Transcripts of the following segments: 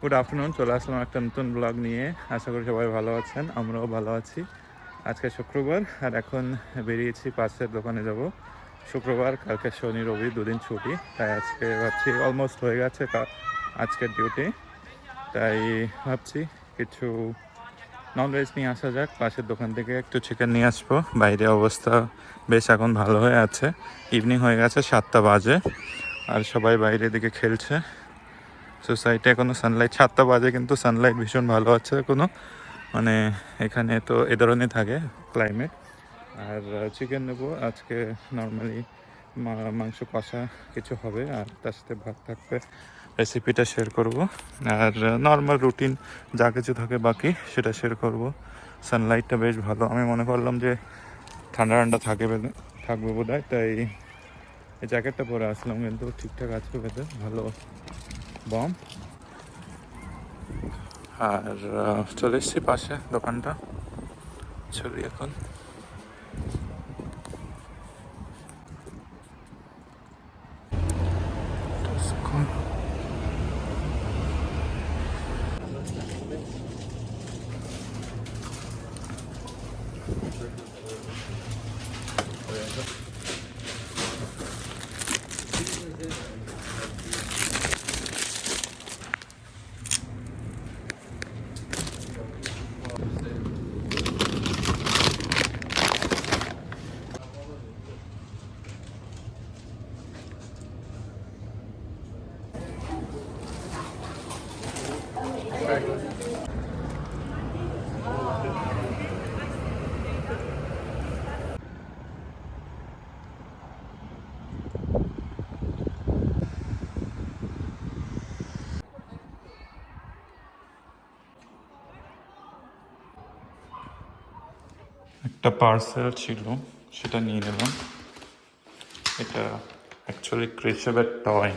Good afternoon, চলে আসলাম একটা নতুন ব্লগ নিয়ে। আশা করি সবাই ভালো আছেন, আমরাও ভালো আছি। আজকে শুক্রবার আর এখন বেরিয়েছি পাশের দোকানে যাব। শুক্রবার, কালকে শনি রবি দুদিন ছুটি, তাই আজকে ভাবছি অলমোস্ট হয়ে গেছে আজকের ডিউটি। তাই ভাবছি কিছু ননভেজ নিয়ে আসা যাক। পাশের দোকান থেকে একটু চিকেন নিয়ে আসবো। বাইরে অবস্থা বেশ এখন ভালো হয়ে আছে, ইভিনিং হয়ে গেছে, 7টা বাজে আর সবাই বাইরে দিকে খেলছে। সোসাইটি এখনো সানলাইট, 7টা বাজে কিন্তু সানলাইট ভীষণ ভালো আছে এখনো, মানে এখানে তো এ ধরনের থাকে ক্লাইমেট। আর চিকেন নেবো আজকে। নর্মালি মাংস কষা কিছু হবে আর তার সাথে ভাত থাকবে, রেসিপিটা শেয়ার করব। আর নর্মাল রুটিন যা কিছু থাকে বাকি সেটা শেয়ার করব। সানলাইটটা বেশ ভালো, আমি মনে করলাম যে ঠান্ডা ঠান্ডা থাকবে বোধ হয়, তাই এই জ্যাকেটটা পরে আসলাম, কিন্তু ঠিকঠাক আছে বেঁধে ভালো বম। আর চলে এসেছি পাশে দোকানটা, চলি এখন। একটা পার্সেল ছিল, সেটা নিয়ে নিলাম। এটা অ্যাকচুয়ালি ক্রিসেবের টয়,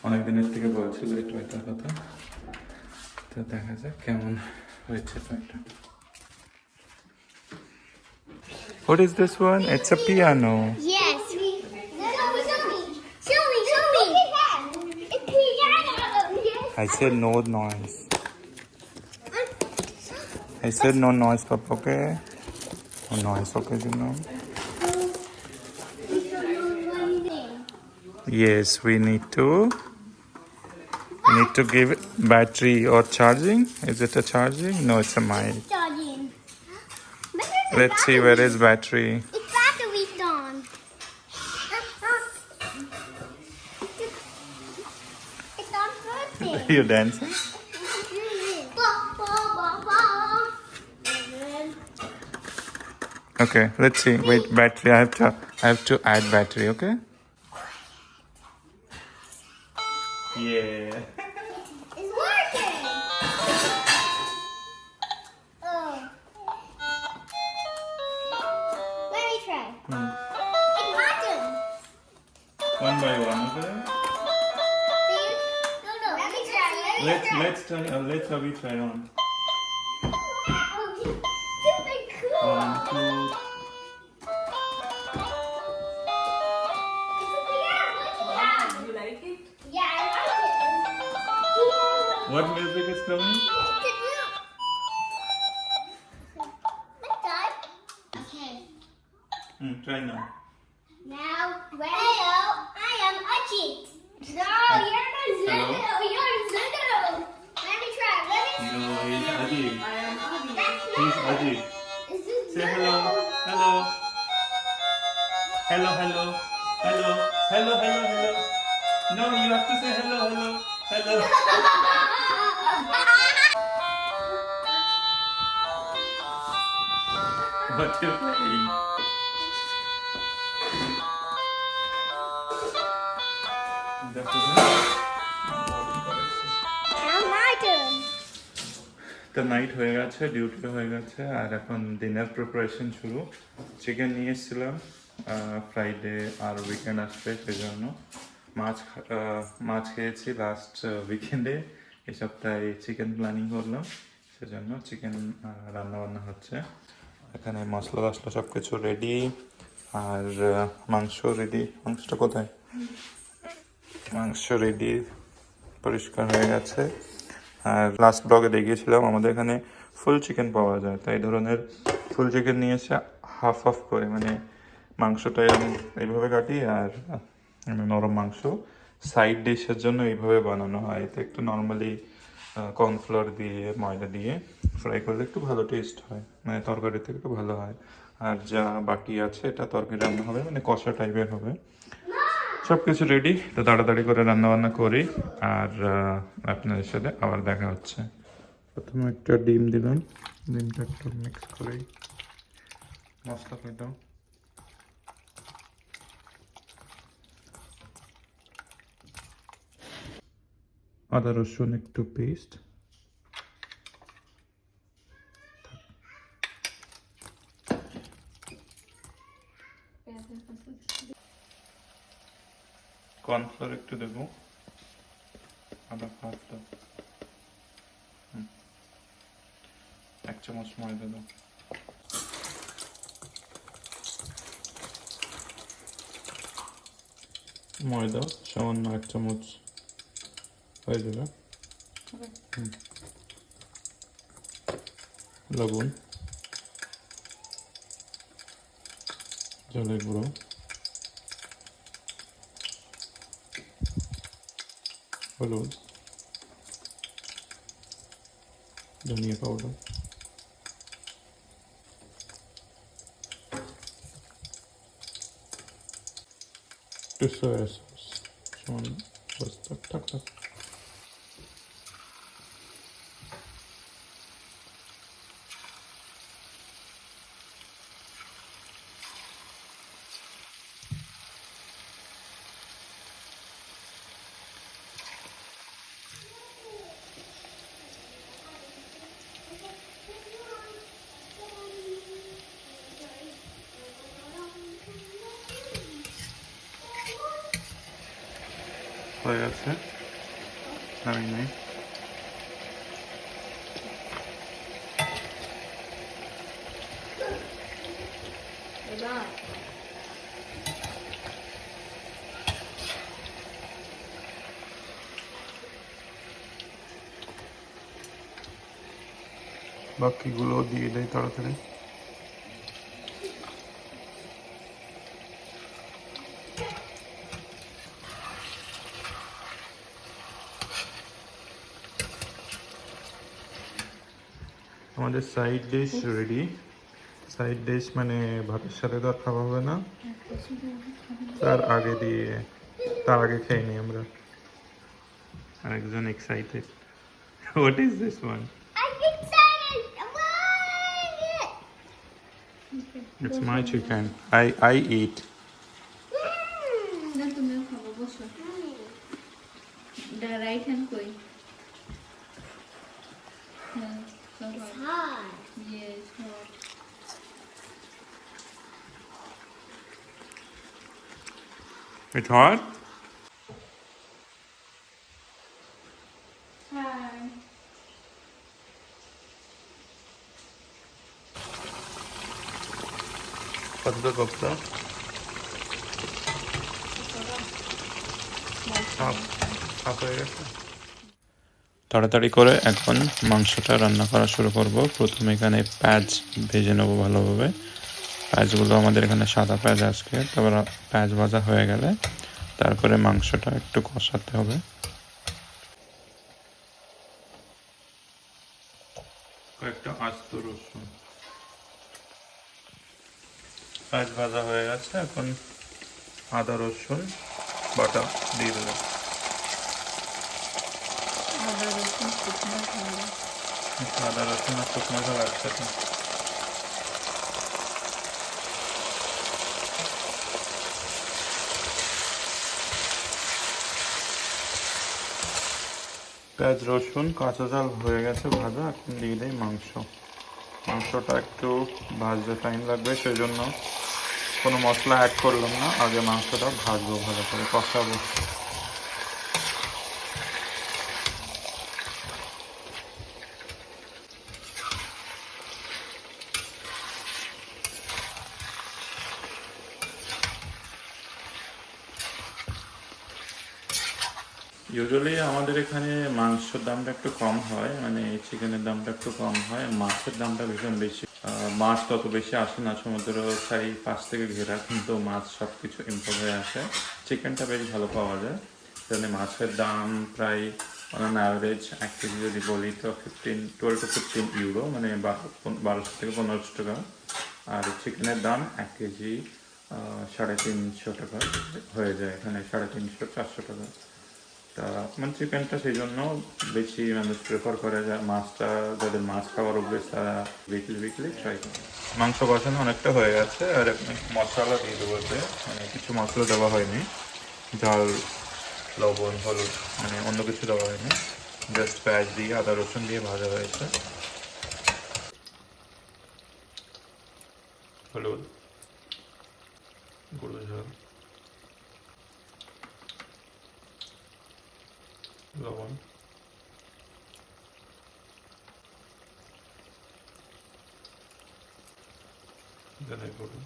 অনেক দিনের থেকে বলছিল এই টয়টার কথা, তো দেখা যাক কেমন হয়েছে Toyota. What is this one? It's a piano. Yes. Show me. Look at that. It's piano. Yes. I said no noise. I said no noise, Papa, okay? No noise, okay, you know? Yes, we need to give it battery or charging. Is it a charging? No, it's a mic. Charging. Let's see where is battery. It's battery on. It's on birthday. You're dancing? Okay, let's see. Wait, battery. I have to add battery, okay? Yeah. It's working. Oh. Let me try. It's working. One by one, okay? See? No. Let me try. Let's Abhi try on. Oh, super cool. 1, 2. You like it? Yeah, I like it. What music is coming? Okay. Try now. Now, hello, I am Ajit. No, you're not Zendero. You're Zendero. Let me try. No, he's Ajit. That's He's not. Ajit. Is this Say hello. Hello. Hello. No, you have to say hello. What you playing? Now my turn. তো night হয়ে গেছে, duty হয়ে গেছে, আর এখন dinner preparation শুরু। Chicken নিয়ে এসেছিলাম, Friday আর weekend আসবে সেজন্য। মাছ খেয়েছি লাস্ট উইকেন্ডে, এই সপ্তাহে চিকেন প্ল্যানিং করলাম, সেজন্য চিকেন রান্না হচ্ছে। এখানে মশলা সব কিছু রেডি, আর মাংস রেডি। মাংসটা কোথায়? মাংস রেডি, পরিষ্কার হয়ে গেছে। আর লাস্ট ব্লগে দেখিয়েছিলাম আমাদের এখানে ফুল চিকেন পাওয়া যায়, তাই ধরনের ফুল চিকেন নিয়ে এসে হাফ হাফ করে, মানে মাংসটা আমি এইভাবে কাটি আর নরম মাংস সাইড ডিশের জন্য এইভাবে বানানো হয়। এতে একটু নর্মালি কর্নফ্লোর দিয়ে ময়দা দিয়ে ফ্রাই করলে একটু ভালো টেস্ট হয়, মানে তরকারি থেকে একটু ভালো হয়। আর যা বাকি আছে এটা তরকারি রান্না হবে, মানে কষা টাইপের হবে। সব কিছু রেডি, তো তাড়াতাড়ি করে রান্না বান্না করি আর আপনাদের সাথে আবার দেখা হচ্ছে। প্রথমে একটা ডিম দিলাম, ডিমটা একটু মিক্স করে মশলা করে দাও। আদা রসুন একটু পেস্ট, কর্নফ্লোর একটু দেবো, আদা হাফ দাও, 1 চামচ ময়দা দাও, ময়দা সামান্য 1 চামচ হয়ে যাবে। লবণ, জলের গুঁড়ো, হলুদ, ধনিয়া পাউডার, একটু সয়া সস সামান্য, বাস থাক থাক থাক। হয়ে গেছে, নামিয়ে নেই। বাকিগুলো দিয়ে দেয় তাড়াতাড়ি। আমাদের side dish ready. Side dish মানে ভাতের সাথে তো আর খাওয়া হবে না, তার আগে খেয়ে নিই আমরা। আরেকজন excited, what is this one? I'm excited. I'm loving it. It's my chicken. I eat. না তুমিও খাবো, বসো। রাইট হ্যান্ড কই? হ্যাঁ, It's hot. yes, hot. It's hot? Hi. কতটা কপটা? হাফ হয়ে গেছে। তাড়াতাড়ি করে এখন মাংসটা রান্না করা শুরু করব। প্রথমে এখানে পেঁয়াজ ভেজে নেবো ভালোভাবে। পেঁয়াজগুলো আমাদের এখানে সাদা পেঁয়াজ আজকে, তারপর পেঁয়াজ ভাজা হয়ে গেলে তারপরে মাংসটা একটু কষাতে হবে। কয়েকটা আস্ত রসুন, পেঁয়াজ ভাজা হয়ে গেছে, এখন আদা রসুন বাটা দিয়ে দেবো। আদা রসুন শুকনো ঝাল। আদা রসুন আর শুকনো ঝাল একসাথে। পেঁয়াজ রসুন কাঁচা ঝাল হয়ে গেছে ভাজা, এখন দিয়ে দেয় মাংস। মাংসটা একটু ভাজতে টাইম লাগবে, সেই জন্য কোনো মশলা অ্যাড করলাম না, আগে মাংসটা ভাজবো, ভালো করে কষাবো। ইউজুয়ালি আমাদের এখানে মাংসের দামটা একটু কম হয়, মানে চিকেনের দামটা একটু কম হয়, মাছের দামটা ভীষণ বেশি। মাছ তত বেশি আসে না, সমুদ্র চারিপাশ থেকে ঘেরা, কিন্তু মাছ সব কিছু ইম্পোর্ট হয়ে আসে। চিকেনটা বেশ ভালো পাওয়া যায়, সেখানে মাছের দাম প্রায় অন অ্যাভারেজ 1 কেজি যদি বলি তো 12 to 15 ইউরো, মানে 1200 থেকে 1500 টাকা। আর চিকেনের দাম 1 কেজি 350 টাকা হয়ে যায় এখানে, 350-400 টাকা। তা মানে চিকেনটা সেই জন্য বেশি মানুষ প্রেফার করে, যায় মাছটা, যাদের মাছ খাওয়ার অভ্যেস তারা উইকলি ট্রাই করে। মাংস কষানো অনেকটা হয়ে গেছে, আর মশলা দিয়ে দেবো, মানে কিছু মশলা দেওয়া হয়নি, ঝাল, লবণ, হলুদ, মানে অন্য কিছু দেওয়া হয়নি, জাস্ট পেঁয়াজ দিয়ে আদা রসুন দিয়ে ভাজা হয়েছে। হলুদ, গুঁড়ো ঝাল, লবণ, ধনে গুঁড়ো,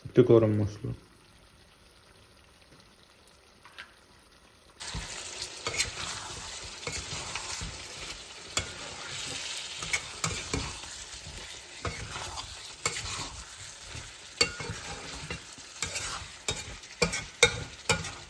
একটু গরম মশলা।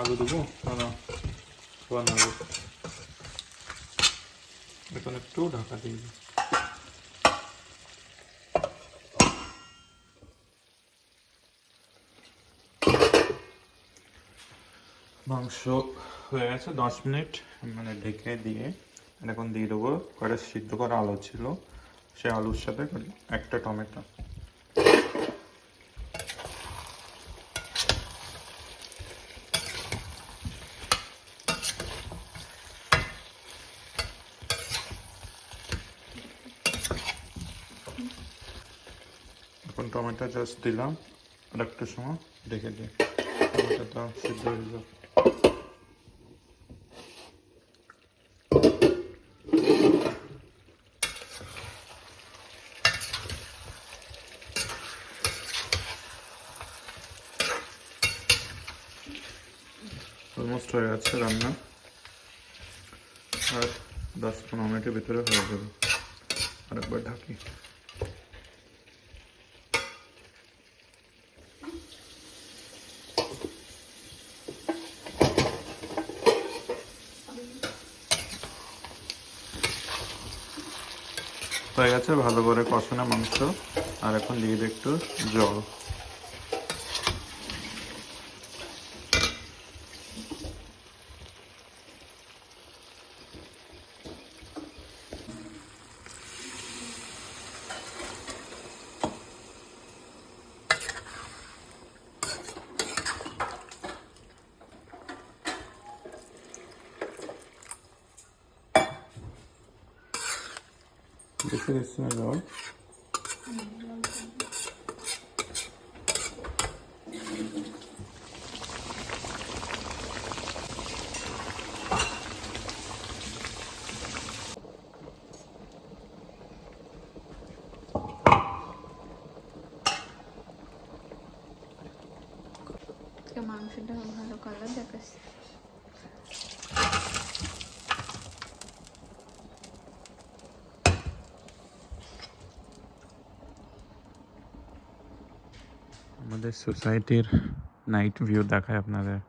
আলু দেবো না, আলু এখন একটু ঢাকা দিয়ে দিই। মাংস হয়ে গেছে 10 মিনিট, মানে ঢেকে দিয়ে এখন দিয়ে দেবো কয়েকটা সিদ্ধ করা আলু ছিল, সে আলুর সাথে একটা টমেটো। এখন টমেটো জাস্ট দিলাম, আর একটু সময় ঢেকে দিই, টমেটোটা সিদ্ধ হয়ে যাবে। অলমোস্ট হয়ে গেছে রান্না, আর 10-15 মিনিটের ভিতরে হয়ে যাবে। আরেকবার ঢাকি। হয়ে গেছে ভালো করে কষানো মাংস, আর এখন দিয়ে দিই একটু জল। বেশি দিচ্ছি না জল। মাংসটা ভালো কালার দেখাচ্ছে। আমাদের সোসাইটির নাইট ভিউ দেখায় আপনাদের।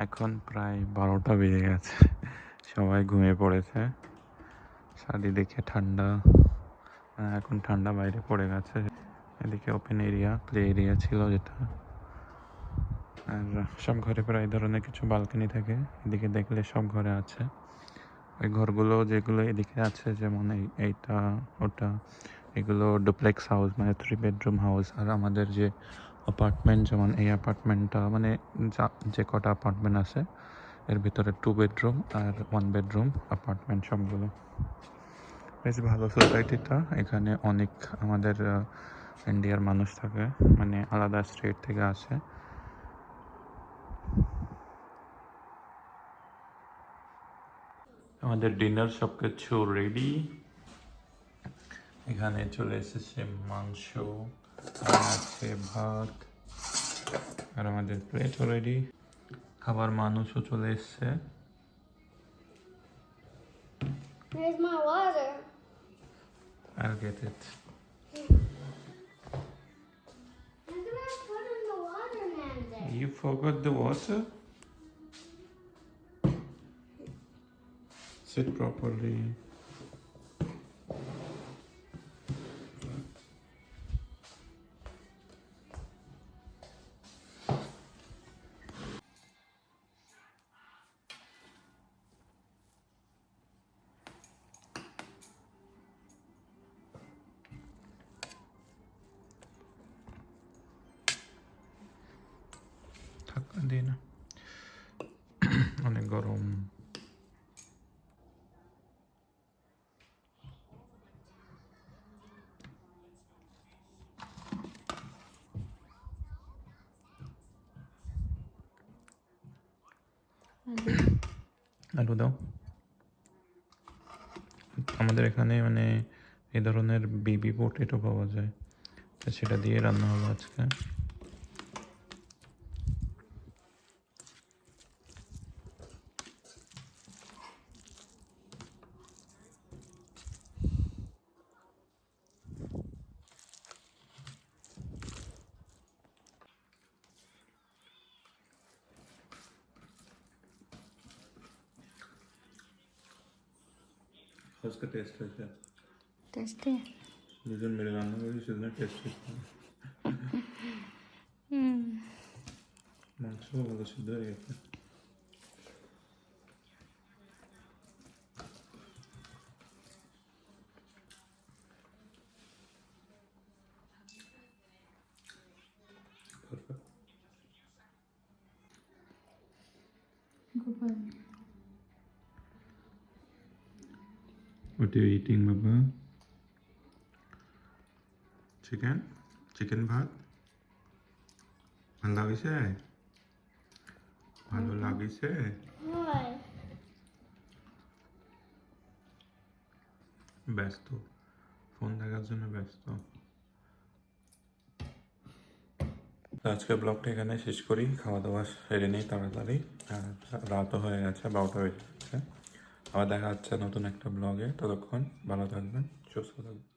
এখন প্রায় 12টা বেজে গেছে, সবাই ঘুমিয়ে পড়েছে, চারিদিকে ঠান্ডা, এখন ঠান্ডা বাইরে পড়ে গেছে। এদিকে ওপেন এরিয়া, প্লে এরিয়া ছিল যেটা, আর সব ঘরে প্রায় এই ধরনের কিছু বালকনি থাকে, এদিকে দেখলে সব ঘরে আছে। ওই ঘরগুলো যেগুলো এদিকে আছে, যেমন এইটা ওটা, এগুলো ডুপ্লেক্স হাউস, মানে 3 বেডরুম হাউস। আর আমাদের যে অ্যাপার্টমেন্ট, যেমন এই অ্যাপার্টমেন্টটা, মানে যে কটা অ্যাপার্টমেন্ট আছে এর ভিতরে 2 বেডরুম আর 1 বেডরুম অ্যাপার্টমেন্ট সবগুলো। বেশ ভালো সোসাইটিটা, এখানে অনেক আমাদের ইন্ডিয়ার মানুষ থাকে, মানে আলাদা স্টেট থেকে আসে। আমাদের ডিনার সব কিছু রেডি, এখানে চলে এসেছে মাংস, আর আছে ভাত, আর আমাদের প্লেটও রেডি, খাবার মানুষও চলে এসছে। Here's my water. I'll get it. I'm gonna put in the water man there. You forgot the water? Sit properly. Dhaka দিই না, অনেক গরম। আলু দাও। আমাদের এখানে মানে এই ধরনের বেবি পোটেটো পাওয়া যায়, তো সেটা দিয়ে রান্না হলো আজকে। उसका टेस्ट कैसा है? টেস্টি। দুজন মিলে রান্না করেছি, সেজন্য টেস্ট হচ্ছে। মাংস ভালো সিদ্ধ হয়ে গেছে। Perfect. Gopal What are you eating, Baba? Chicken? Chicken ভাত? ভালো লাগিছে? ভালো লাগিছে? Why? ব্যস্ত, ফোন দেখার জন্য ব্যস্ত। আজকে ব্লগটা এখানে শেষ করি, খাওয়া দাওয়া সেরে নিই তাড়াতাড়ি, আর রাতও হয়ে গেছে, 12টা বেজে গেছে। আবার দেখা হচ্ছে নতুন একটা ব্লগে, ততক্ষণ ভালো থাকবেন, সুস্থ থাকবেন।